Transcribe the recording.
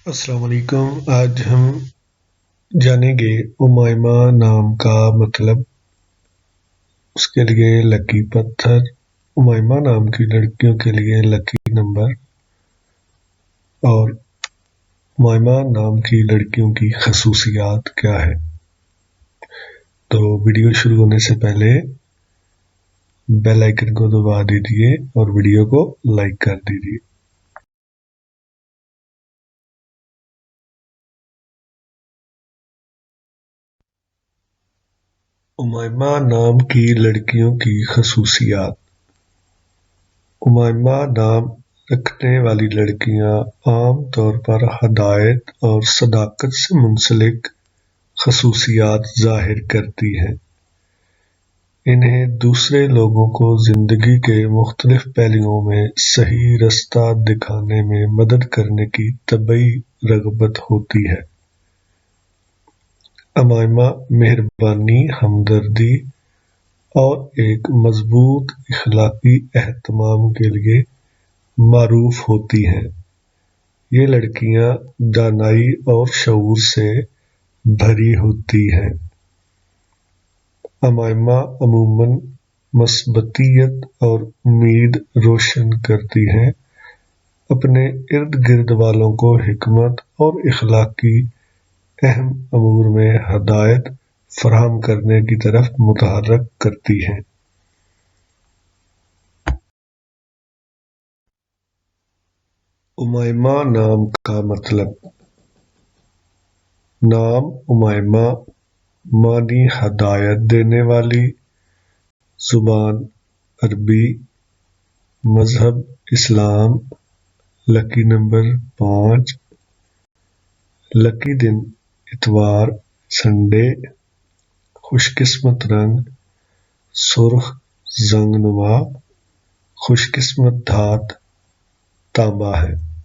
السلام علیکم۔ آج ہم جانیں گے امائمہ نام کا مطلب، اس کے لیے لکی پتھر، امائمہ نام کی لڑکیوں کے لیے لکی نمبر اور امائمہ نام کی لڑکیوں کی خصوصیات کیا ہے۔ تو ویڈیو شروع ہونے سے پہلے بیل آئیکن کو دبا دیجیے اور ویڈیو کو لائک کر دیجیے۔ امائمہ نام کی لڑکیوں کی خصوصیات۔ امائمہ نام رکھنے والی لڑکیاں عام طور پر ہدایت اور صداقت سے منسلک خصوصیات ظاہر کرتی ہیں۔ انہیں دوسرے لوگوں کو زندگی کے مختلف پہلوؤں میں صحیح رستہ دکھانے میں مدد کرنے کی طبعی رغبت ہوتی ہے۔ امائمہ مہربانی، ہمدردی اور ایک مضبوط اخلاقی اہتمام کے لیے معروف ہوتی ہیں۔ یہ لڑکیاں دانائی اور شعور سے بھری ہوتی ہیں۔ امائمہ عموماً مثبتیت اور امید روشن کرتی ہیں، اپنے ارد گرد والوں کو حکمت اور اخلاق کی اہم امور میں ہدایت فراہم کرنے کی طرف متحرک کرتی ہیں۔ امائمہ نام کا مطلب۔ نام امائمہ معنی ہدایت دینے والی، زبان عربی، مذہب اسلام، لکی نمبر 5، لکی دن اتوار سنڈے، خوش قسمت رنگ سرخ زنگ نما، خوش قسمت دھات تانبا ہے۔